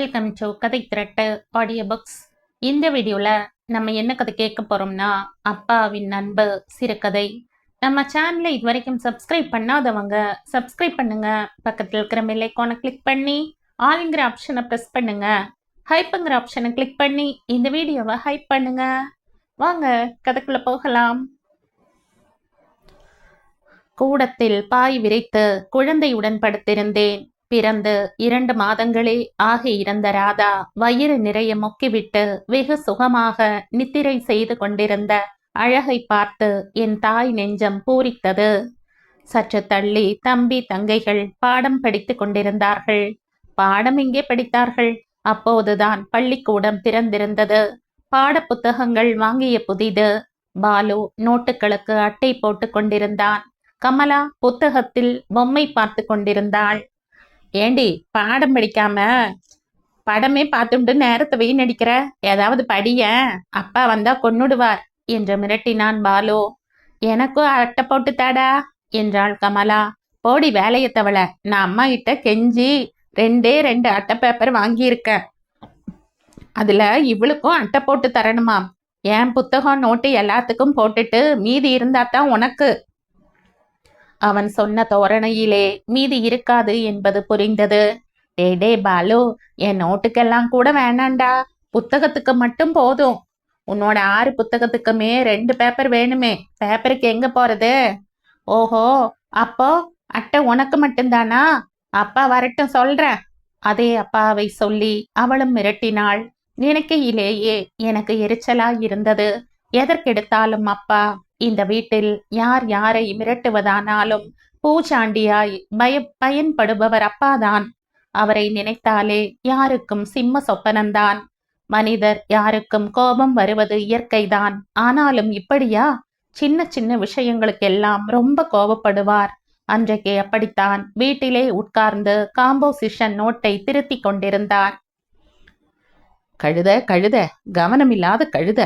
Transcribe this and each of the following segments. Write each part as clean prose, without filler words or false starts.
Welcome to கதை திரட்டு audio books. இந்த வீடியோல நம்ம என்ன கதை கேட்க போறோம்னா, அப்பாவின் அன்பு சிறுகதை. நம்ம சேனலை இது வரைக்கும் சப்ஸ்கிரைப் பண்ணாதவங்க சப்ஸ்கிரைப் பண்ணுங்க. பக்கத்தில் இருக்கிற பெல் ஐகானை கிளிக் பண்ணி ஆல்ங்கிற ஆப்ஷனை ப்ரெஸ் பண்ணுங்க. ஹைப்புங்கிற ஆப்ஷனை கிளிக் பண்ணி இந்த வீடியோவை ஹைப் பண்ணுங்க. வாங்க கதைக்குள்ள போகலாம். கூடத்தில் பாய் விரித்து குழந்தையுடன் படுத்திருந்தேன். பிறந்து 2 மாதங்களே ஆக இருந்த ராதா வயிறு நிறைய மொக்கிவிட்டு வெகு சுகமாக நித்திரை செய்து கொண்டிருந்த அழகை பார்த்து என் தாய் நெஞ்சம் பூரித்தது. சற்று தள்ளி தம்பி தங்கைகள் பாடம் படித்து கொண்டிருந்தார்கள். பாடம் எங்கே படித்தார்கள்? அப்போதுதான் பள்ளிக்கூடம் திறந்திருந்தது. பாட புத்தகங்கள் வாங்கிய புதிது. பாலு நோட்டுகளுக்கு அட்டை போட்டு கொண்டிருந்தான். கமலா புத்தகத்தில் பொம்மை பார்த்து கொண்டிருந்தாள். ஏண்டி, பாடம் படிக்காம படமே பார்த்துட்டு நேரத்தை வீணடிக்கிற? ஏதாவது படிய, அப்பா வந்தா கொன்னுடுவார் என்று மிரட்டினான் பாலு. எனக்கும் அட்டை போட்டு தாடா என்றாள் கமலா. போடி வேலையத்தவள, நான் அம்மா கிட்ட கெஞ்சி 2 அட்டை பேப்பர் வாங்கியிருக்கேன். அதுல இவளுக்கும் அட்டை போட்டு தரணுமாம். என் புத்தகம் நோட்டு எல்லாத்துக்கும் போட்டுட்டு மீதி இருந்தாதான் உனக்கு. அவன் சொன்ன தோரணையிலே மீதி இருக்காது என்பது புரிந்தது. டே பாலு, என் நோட்டுக்கெல்லாம் கூட வேணாண்டா, புத்தகத்துக்கு மட்டும் போதும். உன்னோட 6 புத்தகத்துக்குமே 2 பேப்பர் வேணுமே, பேப்பருக்கு எங்க போறது? ஓஹோ, அப்போ அட்டை உனக்கு மட்டும்தானா? அப்பா வரட்டும் சொல்றேன். அதே அப்பாவை சொல்லி அவளும் மிரட்டினாள். நினைக்கையிலேயே எனக்கு எரிச்சலாய் இருந்தது. எதற்கெடுத்தாலும் அப்பா. இந்த வீட்டில் யார் யாரை மிரட்டுவதானாலும் பூச்சாண்டியாய் பயன்படுபவர் அப்பாதான். அவரை நினைத்தாலே யாருக்கும் சிம்ம சொப்பனம்தான். மனிதர் யாருக்கும் கோபம் வருவது இயற்கைதான். ஆனாலும் இப்படியா? சின்ன சின்ன விஷயங்களுக்கெல்லாம் ரொம்ப கோபப்படுவார். அன்றைக்கு அப்படித்தான் வீட்டிலே உட்கார்ந்து காம்போசிஷன் நோட்டை திருத்தி கொண்டிருந்தார். கழுத கழுத, கவனமில்லாத கழுத,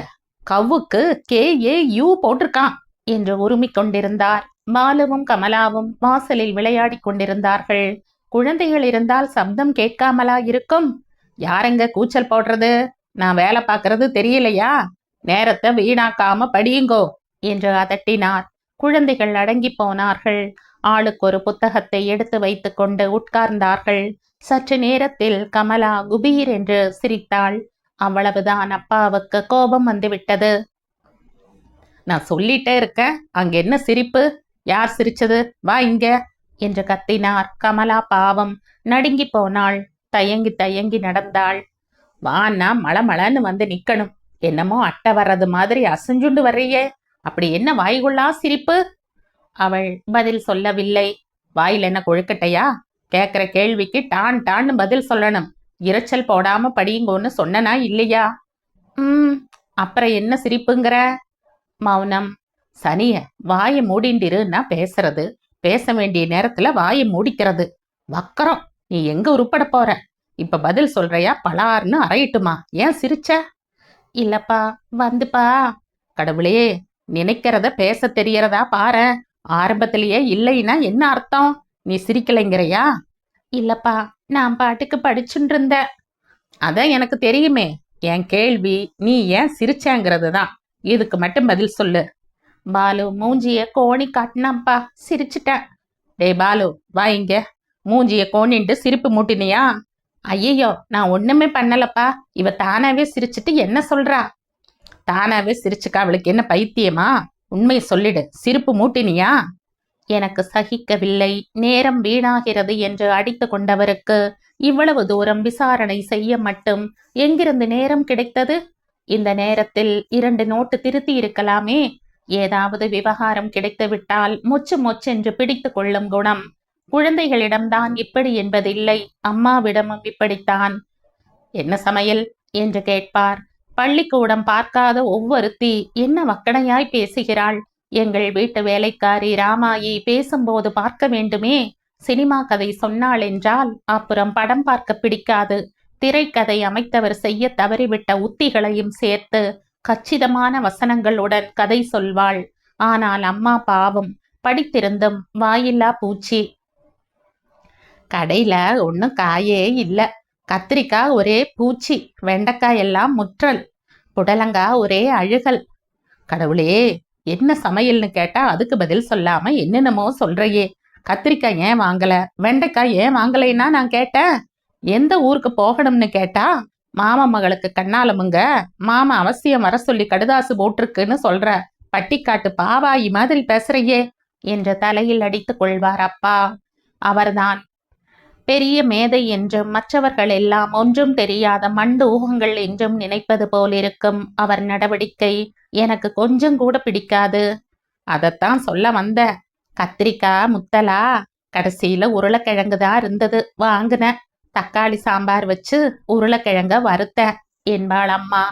கவ்வுக்கு KAU போட்டிருக்கான் என்று உருமிக் கொண்டிருந்தார். பாலுவும் கமலாவும் வாசலில் விளையாடி கொண்டிருந்தார்கள். குழந்தைகள் இருந்தால் சப்தம் கேட்காமலா இருக்கும்? யாருங்க கூச்சல் போடுறது? நான் வேலை பார்க்கறது தெரியலையா? நேரத்தை வீணாக்காம படியுங்கோ என்று அதட்டினார். குழந்தைகள் அடங்கி போனார்கள். ஆளுக்கு ஒரு புத்தகத்தை எடுத்து வைத்து கொண்டு உட்கார்ந்தார்கள். சற்று நேரத்தில் கமலா குபீர் என்று சிரித்தாள். அவ்வளவுதான் அப்பாவுக்கு கோபம் வந்துவிட்டது. நான் சொல்லிட்டே இருக்கேன், அங்க என்ன சிரிப்பு? யார் சிரிச்சது? வா இங்க என்று கத்தினார். கமலா பாவம் நடுங்கி போனாள். தயங்கி தயங்கி நடந்தாள். வான்னா மளமளன்னு வந்து நிக்கணும். என்னமோ அட்டை வர்றது மாதிரி அசைஞ்சுண்டு வர்றியே, அப்படி என்ன வாய்குள்ளா சிரிப்பு? அவள் பதில் சொல்லவில்லை. வாயில் என்ன கொழுக்கட்டையா? கேட்கிற கேள்விக்கு டான் டான்னு பதில் சொல்லணும். இரைச்சல் போடாம படியுங்கோன்னு சொன்னனா இல்லையா? அப்புறம் என்ன சிரிப்புங்கிற? மௌனம். சனிய, வாயை மூடிண்டிருன்னா பேசுறது, பேச வேண்டிய நேரத்துல வாயை மூடிக்கிறது. வக்கரம். நீ எங்க உருப்பட போற? இப்ப பதில் சொல்றியா, பலார்னு அறையிட்டுமா? ஏன் சிரிச்ச? இல்லப்பா, வந்துப்பா. கடவுளே, நினைக்கிறத பேச தெரியறதா பாரு. ஆரம்பத்திலேயே இல்லைன்னா என்ன அர்த்தம்? நீ சிரிக்கலைங்கிறையா? இல்லப்பா, நான் பாட்டுக்கு படிச்சுட்டு இருந்த. அதான் எனக்கு தெரியுமே. என் கேள்வி நீ ஏன் சிரிச்சேங்கிறது தான். இதுக்கு மட்டும் பதில் சொல்லு. பாலு மூஞ்சிய கோணி காட்டினாப்பா, சிரிச்சிட்டேன். டே பாலு, வா இங்க. மூஞ்சிய கோணின்ட்டு சிரிப்பு மூட்டினியா? ஐயோ, நான் ஒண்ணுமே பண்ணலப்பா. இவ தானாவே சிரிச்சிட்டு என்ன சொல்றா? தானாவே சிரிச்சுக்கா, அவளுக்கு என்ன பைத்தியமா? உண்மையை சொல்லிடு, சிரிப்பு மூட்டினியா? எனக்கு சகிக்கவில்லை. நேரம் வீணாகிறது என்று அடித்து கொண்டவருக்கு இவ்வளவு தூரம் விசாரணை செய்ய மட்டும் எங்கிருந்து நேரம் கிடைத்தது? இந்த நேரத்தில் 2 நோட்டு திருத்தி இருக்கலாமே. ஏதாவது விவகாரம் கிடைத்துவிட்டால் மொச்சு மொச்சென்று பிடித்து கொள்ளும் குணம். குழந்தைகளிடம்தான் இப்படி என்பதில்லை, அம்மாவிடமும் இப்படித்தான். என்ன சமையல் என்று கேட்பார். பள்ளிக்கூடம் பார்க்காத ஒவ்வொருத்தி என்ன வக்கணையாய் பேசுகிறாள். எங்கள் வீட்டு வேலைக்காரி ராமாயி பேசும்போது பார்க்க வேண்டுமே. சினிமா கதை சொன்னாள் என்றால் அப்புறம் படம் பார்க்க பிடிக்காது. திரைக்கதை அமைத்தவர் செய்ய தவறிவிட்ட உத்திகளையும் சேர்த்து கச்சிதமான வசனங்களுடன் கதை சொல்வாள். ஆனால் அம்மா பாவம், படித்திருந்தும் வாயில்லா பூச்சி. கடையில ஒன்னும் காயே இல்ல. கத்திரிக்காய் ஒரே பூச்சி, வெண்டைக்காய் எல்லாம் முற்றல், புடலங்காய் ஒரே அழுகல். கடவுளே, என்ன சமையல்னு கேட்டா அதுக்கு பதில் சொல்லாம என்னென்னமோ சொல்றையே. கத்திரிக்காய் ஏன் வாங்கல, வெண்டைக்காய் ஏன் வாங்கலைன்னா நான் கேட்டேன். எந்த ஊருக்கு போகணும்னு கேட்டா மாமா மகளுக்கு கண்ணாலமுங்க, மாமா அவசியம் வர சொல்லி கடுதாசு போட்டிருக்குன்னு சொல்ற. பட்டிக்காட்டு பாவாயி மாதிரி பேசுறையே என்று தலையில் அடித்துக் கொள்வார் அப்பா. அவர்தான் பெரிய மேதை என்றும் மற்றவர்கள் எல்லாம் ஒன்றும் தெரியாத மண்டு ஊகங்கள் என்றும் நினைப்பது போலிருக்கும் அவர் நடவடிக்கை எனக்கு கொஞ்சம் கூட பிடிக்காது. அதத்தான் சொல்ல வந்த. கத்திரிக்காய் முத்தலா, கடைசியில உருளைக்கிழங்குதான் இருந்தது, வாங்கின. தக்காளி சாம்பார் வச்சு உருளைக்கிழங்க வறுத்தேன் என்பாள் அம்மா.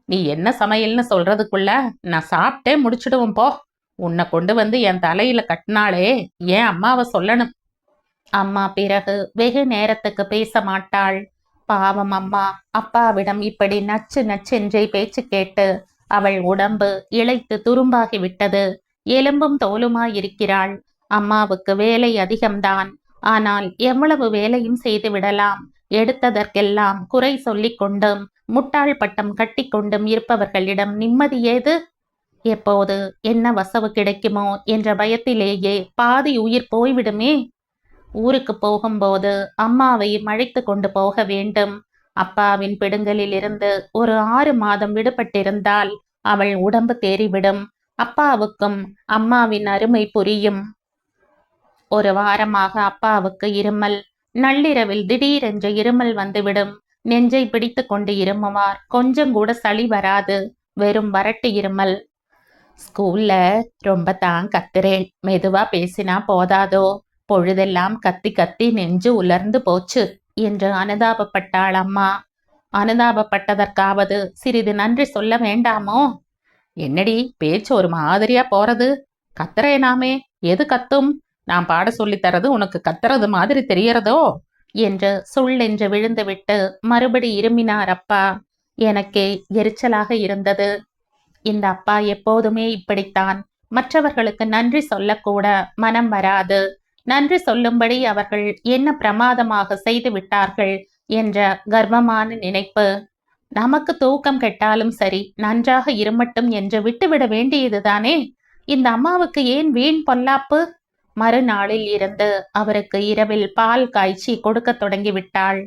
நீ என்ன சமையல்னு சொல்றதுக்குள்ள நான் சாப்பிட்டே முடிச்சிடுவோம் போ. உன்னை கொண்டு வந்து என் தலையில கட்டினாலே ஏன் அம்மாவை சொல்லணும். அம்மா பிறகு வெகு நேரத்துக்கு பேச மாட்டாள். பாவம் அம்மா. அப்பாவிடம் இப்படி நச்சு நச்சென்றே பேச்சு கேட்டு அவள் உடம்பு இளைத்து துரும்பாகி விட்டது. எலும்பும் தோலுமாயிருக்கிறாள். அம்மாவுக்கு வேலை அதிகம்தான். ஆனால் எவ்வளவு வேலையும் செய்து விடலாம். எடுத்ததற்கெல்லாம் குறை சொல்லிக் கொண்டும் முட்டாள் பட்டம் கட்டி கொண்டும் இருப்பவர்களிடம் நிம்மதி ஏது? எப்போது என்ன வசவு கிடைக்குமோ என்ற பயத்திலேயே பாதி உயிர் போய்விடுமே. ஊருக்கு போகும்போது அம்மாவை மழைத்து கொண்டு போக வேண்டும். அப்பாவின் பிடுங்கலில் இருந்து ஒரு 6 மாதம் விடுபட்டிருந்தால் அவள் உடம்பு தேறிவிடும். அப்பாவுக்கும் அம்மாவின் அருமை புரியும். ஒரு வாரமாக அப்பாவுக்கு இருமல். நள்ளிரவில் திடீரென்று இருமல் வந்துவிடும். நெஞ்சை பிடித்து கொண்டு இருமுவார். கொஞ்சம் கூட சளி வராது, வெறும் வறட்டு இருமல். ஸ்கூல்ல ரொம்ப தான் கத்துறேன், மெதுவா பேசினா போதாதோ, பொழுதெல்லாம் கத்தி கத்தி நெஞ்சு உலர்ந்து போச்சு என்று அனுதாபப்பட்டாள் அம்மா. அனுதாபப்பட்டதற்காவது சிறிது நன்றி சொல்ல வேண்டாமோ? என்னடி பேச்சு ஒரு மாதிரியா போறது? கத்துறேனாமே, எது கத்தும்? நான் பாட சொல்லி தரது உனக்கு கத்துறது மாதிரி தெரியறதோ என்று சுள்ளென்று விழுந்துவிட்டு மறுபடி இருமினார் அப்பா. எனக்கே எரிச்சலாக இருந்தது. இந்த அப்பா எப்போதுமே இப்படித்தான். மற்றவர்களுக்கு நன்றி சொல்லக்கூட மனம் வராது. நன்றி சொல்லும்படி அவர்கள் என்ன பிரமாதமாக செய்து விட்டார்கள் என்ற கர்வமான நினைப்பு. நமக்கு தூக்கம் கெட்டாலும் சரி, நன்றாக இருமட்டும் என்று விட்டுவிட வேண்டியதுதானே. இந்த அம்மாவுக்கு ஏன் வீண் பொல்லாப்பு? மறுநாளில் இருந்து அவருக்கு இரவில் பால் காய்ச்சி கொடுக்க தொடங்கிவிட்டாள்.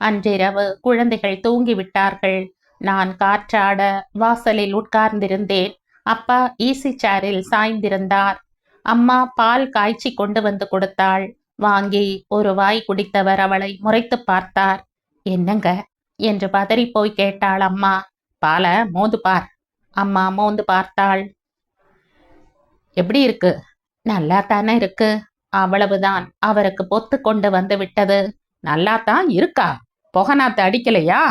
அன்றிரவு குழந்தைகள் தூங்கிவிட்டார்கள். நான் காற்றாட வாசலில் உட்கார்ந்திருந்தேன். அப்பா ஈசி சேரில் சாய்ந்திருந்தார். அம்மா பால் காய்ச்சி கொண்டு வந்து கொடுத்தாள். வாங்கி ஒரு வாய் குடித்தவர் அவளை முறைத்து பார்த்தார். என்னங்க என்று பதறி போய் கேட்டாள் அம்மா. பாலை மோந்து பார். அம்மா மோந்து பார்த்தாள். எப்படி இருக்கு? நல்லா தானே இருக்கு. அவ்வளவுதான். அவருக்கு பொத்து கொண்டு வந்து விட்டது. நல்லாத்தான் இருக்கா? புகநாத்து அடிக்கலையா?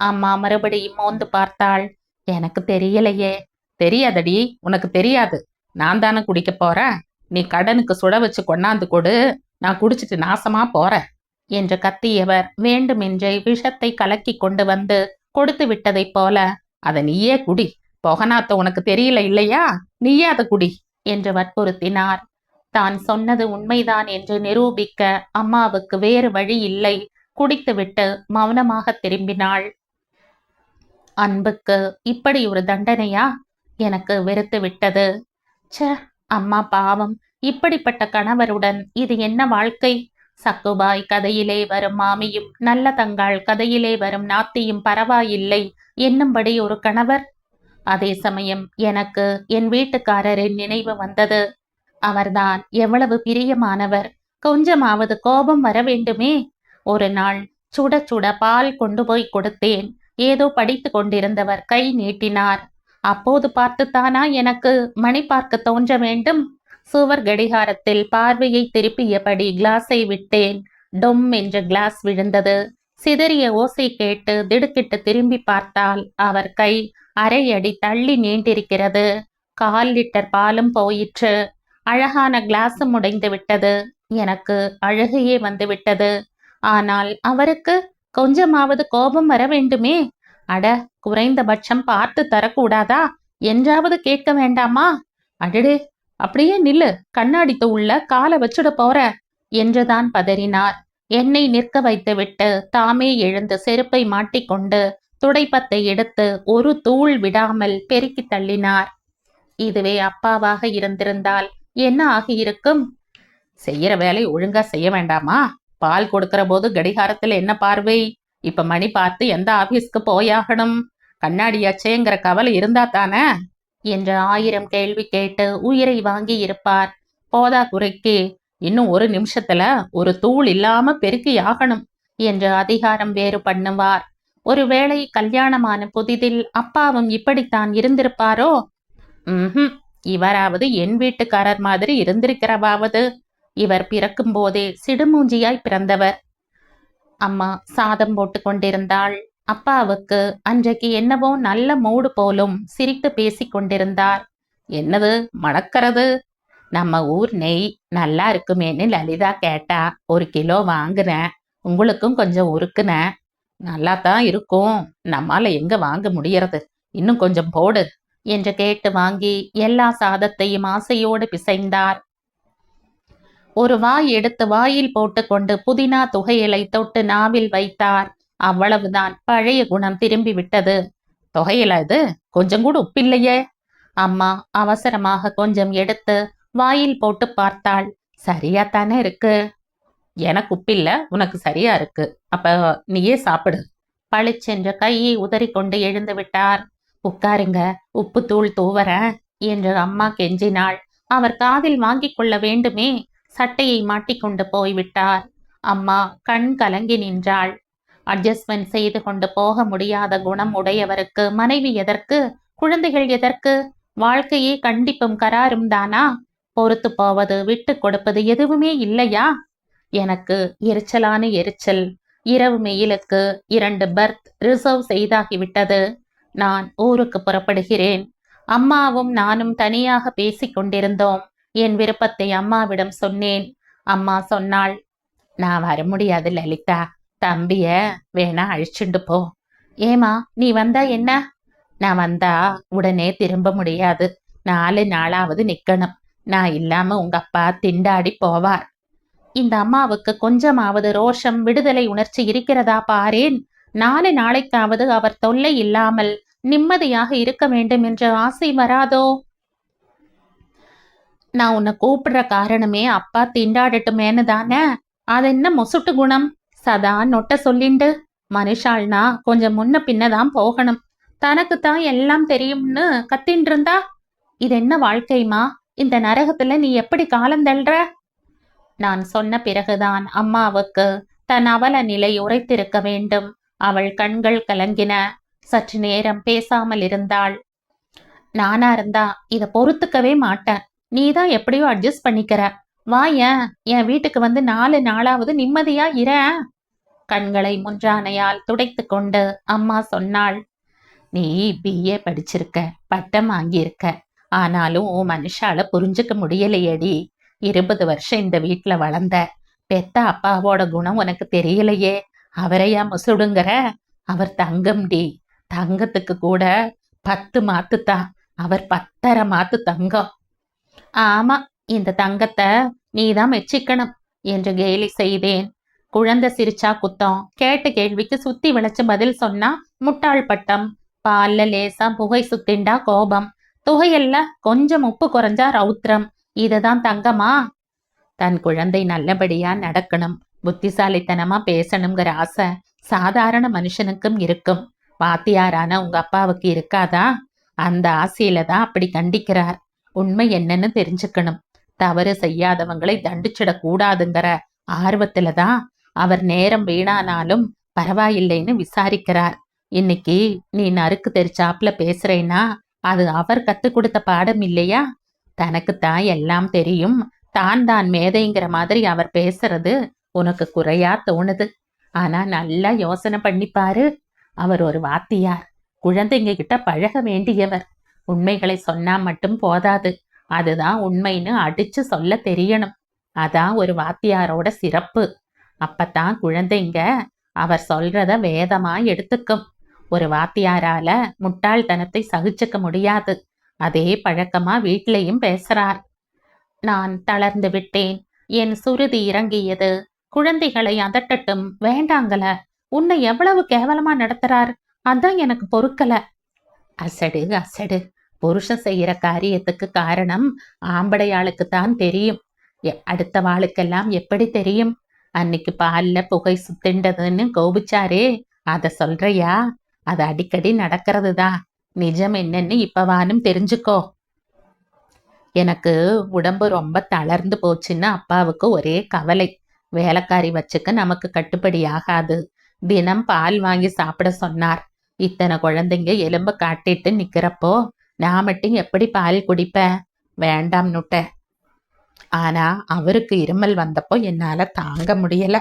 அம்மா மறுபடியும் மோந்து பார்த்தாள். எனக்கு தெரியலையே. தெரியாதடி, உனக்கு தெரியாது. நான் தானே குடிக்க போறேன். நீ கடனுக்கு சுட வச்சு கொண்டாந்து கொடு, நான் குடிச்சிட்டு நாசமா போறேன் என்று கத்தியவர் வேண்டுமென்றே விஷத்தை கலக்கி கொண்டு வந்து கொடுத்து விட்டதைப் போல, அதை நீயே குடி, புகநாத்த உனக்கு தெரியல இல்லையா, நீயே அதை குடி என்று வற்புறுத்தினார். தான் சொன்னது உண்மைதான் என்று நிரூபிக்க அம்மாவுக்கு வேறு வழி இல்லை. குடித்துவிட்டு மௌனமாக திரும்பினாள். அன்புக்கு இப்படி ஒரு தண்டனையா? எனக்கு வெறுத்து விட்டது. ச்ச, அம்மா பாவம். இப்படிப்பட்ட கணவருடன் இது என்ன வாழ்க்கை? சக்குபாய் கதையிலே வரும் மாமியும் நல்ல தங்காள் கதையிலே வரும் நாத்தியும் பரவாயில்லை என்னும்படி ஒரு கணவர். அதே சமயம் எனக்கு என் வீட்டுக்காரரின் நினைவு வந்தது. அவர்தான் எவ்வளவு பிரியமானவர். கொஞ்சமாவது கோபம் வர வேண்டுமே. ஒரு நாள் சுட சுட பால் கொண்டு போய் கொடுத்தேன். ஏதோ படித்து கொண்டிருந்தவர் கை நீட்டினார். அப்போது பார்த்துத்தானா எனக்கு மணி பார்க்க தோன்ற வேண்டும்? சுவர் கடிகாரத்தில் பார்வையை திருப்பியபடி கிளாஸை விட்டேன். டொம் என்ற கிளாஸ் விழுந்தது. சிதறிய ஓசை கேட்டு திடுக்கிட்டு திரும்பி பார்த்தால் அவர் கை அரை அடி தள்ளி நீண்டிருக்கிறது. 1/4 லிட்டர் பாலும் போயிற்று. அழகான கிளாஸும் உடைந்து விட்டது. எனக்கு அழுகையே வந்து விட்டது. ஆனால் அவருக்கு கொஞ்சமாவது கோபம் வர வேண்டுமே. அட, குறைந்தபட்சம் பார்த்து தரக்கூடாதா என்றாவது கேட்க வேண்டாமா? அடடே, அப்படியே நில்லு, கண்ணாடித்து உள்ள காலை வச்சுட போற என்றுதான் பதறினார். என்னை நிற்க வைத்துவிட்டு தாமே எழுந்து செருப்பை மாட்டிக்கொண்டு துடைப்பத்தை எடுத்து ஒரு தூள் விடாமல் பெருக்கி தள்ளினார். இதுவே அப்பாவாக இருந்திருந்தால் என்ன ஆகியிருக்கும்? செய்யற வேலை ஒழுங்கா செய்ய வேண்டாமா? பால் கொடுக்கிற போது கடிகாரத்துல என்ன பார்வை? இப்ப மணி பார்த்து எந்த ஆபீஸ்க்கு போயாகணும்? கண்ணாடியாச்சேங்கிற கவலை இருந்தா தானே என்ற 1000 கேள்வி கேட்டு உயிரை வாங்கி இருப்பார். போதா குறைக்கு இன்னும் ஒரு நிமிஷத்துல ஒரு தூள் இல்லாம பெருக்கி ஆகணும் என்று அதிகாரம் வேறு பண்ணுவார். ஒருவேளை கல்யாணமான புதிதில் அப்பாவும் இப்படித்தான் இருந்திருப்பாரோ? இவராவது என் வீட்டுக்காரர் மாதிரி இருந்திருக்கிறவாவது. இவர் பிறக்கும் போதே சிடுமூஞ்சியாய் பிறந்தவர். அம்மா சாதம் போட்டு கொண்டிருந்தாள். அப்பாவுக்கு அன்றைக்கு என்னவோ நல்ல மூடு போலும் சிரித்து பேசிக் கொண்டிருந்தார். என்னது மணக்கிறது? நம்ம ஊர் நெய் நல்லா இருக்குமேன்னு லலிதா கேட்டா 1 கிலோ வாங்குனேன். உங்களுக்கும் கொஞ்சம் உருக்குனேன். நல்லா தான் இருக்கும், நம்மால எங்க வாங்க முடியறது, இன்னும் கொஞ்சம் போடு என்று கேட்டு வாங்கி எல்லா சாதத்தையும் ஆசையோடு பிசைந்தார். ஒரு வாய் எடுத்து வாயில் போட்டுக்கொண்டு புதினா துகையலை தொட்டு நாவில் வைத்தார். அவ்வளவுதான், பழைய குணம் திரும்பி விட்டது. தொகையில இது கொஞ்சம் கூட உப்பில்லையே. அம்மா அவசரமாக கொஞ்சம் எடுத்து வாயில் போட்டு பார்த்தாள். சரியா தானே இருக்கு. எனக்கு உப்பில்ல, உனக்கு சரியா இருக்கு. அப்ப நீயே சாப்பிடு. பளிச்சென்ற கையை உதறிக்கொண்டு எழுந்து விட்டார். உட்காருங்க, உப்பு தூள் தூவறேன் என்று அம்மா கெஞ்சினாள். அவர் காதில் வாங்கிக் கொள்ள வேண்டுமே, சட்டையை மாட்டிக்கொண்டு போய்விட்டார். அம்மா கண் கலங்கி நின்றாள். அட்ஜஸ்ட்மெண்ட் செய்து கொண்டு போக முடியாத குணம் உடையவருக்கு மனைவி எதற்கு, குழந்தைகள் எதற்கு? வாழ்க்கையே கண்டிப்பும் கராரும் தானா? பொறுத்து போவது விட்டு கொடுப்பது எதுவுமே இல்லையா? எனக்கு எரிச்சலான எரிச்சல். இரவு மெயிலுக்கு 2 பர்த் ரிசர்வ் செய்தாகிவிட்டது. நான் ஊருக்கு புறப்படுகிறேன். அம்மாவும் நானும் தனியாக பேசிக் கொண்டிருந்தோம். என் விருப்பத்தை அம்மாவிடம் சொன்னேன். அம்மா சொன்னாள், நான் வர முடியாது லலிதா, தம்பிய வேணா அழிச்சுண்டு போ. ஏமா, நீ வந்தா என்ன? நான் வந்தா உடனே திரும்ப முடியாது. 4 நாளாவது நிக்கணும். நான் இல்லாம உங்க அப்பா திண்டாடி போவார். இந்த அம்மாவுக்கு கொஞ்சமாவது ரோஷம், விடுதலை உணர்ச்சி இருக்கிறதா பாரேன். 4 நாளைக்காவது அவர் தொல்லை இல்லாமல் நிம்மதியாக இருக்க வேண்டும் என்ற ஆசை வராதோ? நான் உன்னை கூப்பிடுற காரணமே அப்பா திண்டாடட்டுமேனு தானே. அது என்ன மொசுட்டு குணம்? சதா நொட்ட சொல்லிண்டு. மனுஷாள்னா கொஞ்சம் முன்ன பின்னதான் போகணும். தனக்குத்தான் எல்லாம் தெரியும்னு கத்தின் இருந்தா இது என்ன வாழ்க்கைமா? இந்த நரகத்துல நீ எப்படி காலந்தள்ளுற? நான் சொன்ன பிறகுதான் அம்மாவுக்கு தன் அவல நிலை உரைத்திருக்க வேண்டும். அவள் கண்கள் கலங்கின. சற்று நேரம் பேசாமல் இருந்தாள். நானா இருந்தா இத பொறுத்துக்கவே மாட்டேன். நீதான் எப்படியோ அட்ஜஸ்ட் பண்ணிக்கிற. வாயேன், என் வீட்டுக்கு வந்து 4 நாளாவது நிம்மதியா இர. கண்களை முன்றானையால் துடைத்து கொண்டு அம்மா சொன்னாள், நீ BA படிச்சிருக்க, பட்டம் வாங்கியிருக்க. ஆனாலும் உன் மனுஷால புரிஞ்சுக்க முடியலையேடி. 20 வருஷம் இந்த வீட்டுல வளர்ந்த. பெத்த அப்பாவோட குணம் உனக்கு தெரியலையே. அவரையா முசுடுங்கிற? அவர் தங்கம்டி. தங்கத்துக்கு கூட 10 மாத்துத்தான். அவர் 10.5 மாத்து தங்கம். ஆமா, இந்த தங்கத்தை நீதான் மெச்சிக்கணும் என்று கேலி செய்தேன். குழந்தை சிரிச்சா குத்தம், கேட்ட கேள்விக்கு சுத்தி விளைச்சு பதில் சொன்னா முட்டாள் பட்டம். பால்ல லேசா புகை சுத்திண்டா கோபம், துகையல்ல கொஞ்சம் உப்பு குறைஞ்சா ரௌத்ரம். இதுதான் தங்கமா? தன் குழந்தை நல்லபடியா நடக்கணும், புத்திசாலித்தனமா பேசணுங்கிற ஆசை சாதாரண மனுஷனுக்கும் இருக்கும். வாத்தியாரான உங்க அப்பாவுக்கு இருக்காதா? அந்த ஆசையில தான் அப்படி கண்டிக்கிறார். உண்மை என்னன்னு தெரிஞ்சுக்கணும். தவறு செய்யாதவங்களை தண்டிச்சிடக் கூடாதுங்கிற ஆர்வத்துல தான் அவர் நேரம் வீணானாலும் பரவாயில்லைன்னு விசாரிக்கிறார். இன்னைக்கு நீ நறுக்கு தெரிச்சாப்புல பேசுறேன்னா அது அவர் கத்து கொடுத்த பாடம் இல்லையா? தனக்குத்தான் எல்லாம் தெரியும், தான் மேதைங்கிற மாதிரி அவர் பேசுறது உனக்கு குறையா தோணுது. ஆனா நல்லா யோசனை பண்ணிப்பாரு. அவர் ஒரு வாத்தியார், குழந்தைங்க கிட்ட பழக வேண்டியவர். உண்மைகளை சொன்னா மட்டும் போதாது, அதுதான் உண்மைன்னு அடிச்சு சொல்ல தெரியணும். அதான் ஒரு வாத்தியாரோட சிறப்பு. அப்பத்தான் குழந்தைங்க அவர் சொல்றத வேதமா எடுத்துக்கும். ஒரு வாத்தியாரால முட்டாள்தனத்தை சகிச்சுக்க முடியாது. அதே பழக்கமா வீட்லயும் பேசுறார். நான் தளர்ந்து விட்டேன். என் சுருதி இறங்கியது. குழந்தைகளை அதட்டட்டும், வேண்டாங்கல. உன்னை எவ்வளவு கேவலமா நடத்துறார், அதான் எனக்கு பொறுக்கல. அசடு அசடு. புருஷன் செய்யற காரியத்துக்கு காரணம் ஆம்படையாளுக்குத்தான் தெரியும். அடுத்த வாளுக்கெல்லாம் எப்படி தெரியும்? அன்னைக்கு பால்ல புகை சுத்திண்டதுன்னு கோபிச்சாரே, அத சொல்றியா? அது அடிக்கடி நடக்கிறதுதான். நிஜம் என்னன்னு இப்பவானும் தெரிஞ்சுக்கோ. எனக்கு உடம்பு ரொம்ப தளர்ந்து போச்சுன்னு அப்பாவுக்கு ஒரே கவலை. வேலைக்காரி வச்சுக்க நமக்கு கட்டுப்படி ஆகாது. தினம் பால் வாங்கி சாப்பிட சொன்னார். இத்தனை குழந்தைங்க எலும்பு காட்டிட்டு நிக்கிறப்போ நான் மட்டும் எப்படி பால் குடிப்பேன்? வேண்டாம் நுட்ட. ஆனா அவருக்கு இருமல் வந்தப்போ என்னால தாங்க முடியல.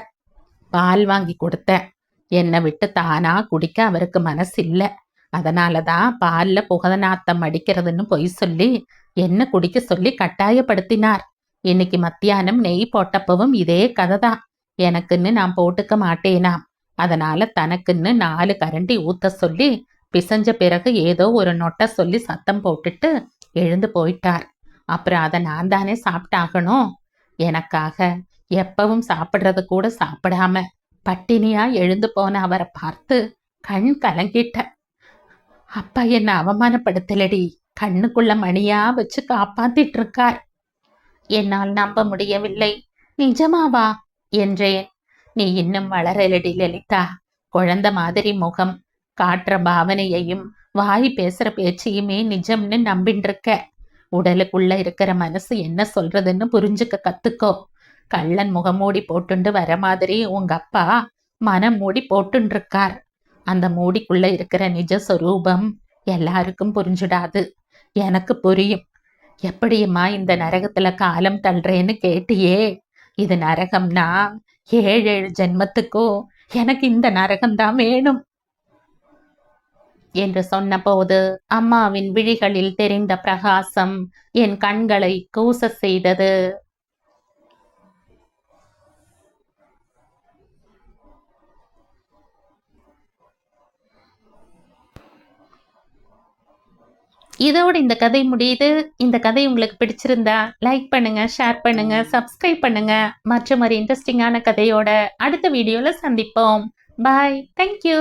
பால் வாங்கி கொடுத்தேன். என்னை விட்டு தானா குடிக்க அவருக்கு மனசு இல்லை. அதனாலதான் பால்ல புகதநாத்தம் அடிக்கிறதுன்னு பொய் சொல்லி என்ன குடிக்க சொல்லி கட்டாயப்படுத்தினார். இன்னைக்கு மத்தியானம் நெய் போட்டப்பவும் இதே கதை தான். எனக்குன்னு நான் போட்டுக்க மாட்டேனாம். அதனால தனக்குன்னு 4 கரண்டி ஊத்த சொல்லி பிசைஞ்ச பிறகு ஏதோ ஒரு நொட்டை சொல்லி சத்தம் போட்டுட்டு எழுந்து போயிட்டார். அப்புறம் அதை நான் தானே சாப்பிட்டாகணும். எனக்காக எப்பவும் சாப்பிட்றது கூட சாப்பிடாம பட்டினியா எழுந்து போன அவரை பார்த்து கண் கலங்கிட்ட. அப்பா என்ன அவமானப்படுத்தலடி, கண்ணுக்குள்ள மணியா வச்சு காப்பாத்திட்டு இருக்கார். என்னால் நம்ப முடியவில்லை. நிஜமாவா என்றேன். நீ இன்னும் வளரலடி லலிதா. குழந்தை மாதிரி முகம், காட்டுற பாவனையையும் வாய் பேசுற பேச்சையுமே நிஜம்னு நம்பின்னு இருக்க. உடலுக்குள்ள இருக்கிற மனசு என்ன சொல்றதுன்னு புரிஞ்சுக்க கத்துக்கோ. கள்ளன் முகமூடி போட்டுண்டு வர மாதிரி உங்க அப்பா மனம் மூடி போட்டுன்னு இருக்கார். அந்த மூடிக்குள்ள இருக்கிற நிஜ சொரூபம் எல்லாருக்கும் புரிஞ்சுடாது. எனக்கு புரியும். எப்படியுமா இந்த நரகத்துல காலம் தள்ளுறேன்னு கேட்டியே. இது நரகம்னா 7 ஜென்மத்துக்கும் எனக்கு இந்த நரகம்தான் வேணும் என்று சொன்னபோது அம்மாவின் விழிகளில் தெரிந்த பிரகாசம் என் கண்களை கூச செய்தது. இதோடு இந்த கதை முடியுது. இந்த கதை உங்களுக்கு பிடிச்சிருந்தா லைக் பண்ணுங்க, ஷேர் பண்ணுங்க, சப்ஸ்கிரைப் பண்ணுங்க. மற்றும் ஒரு இன்ட்ரெஸ்டிங்கான கதையோட அடுத்த வீடியோல சந்திப்போம். பாய். தேங்க்யூ.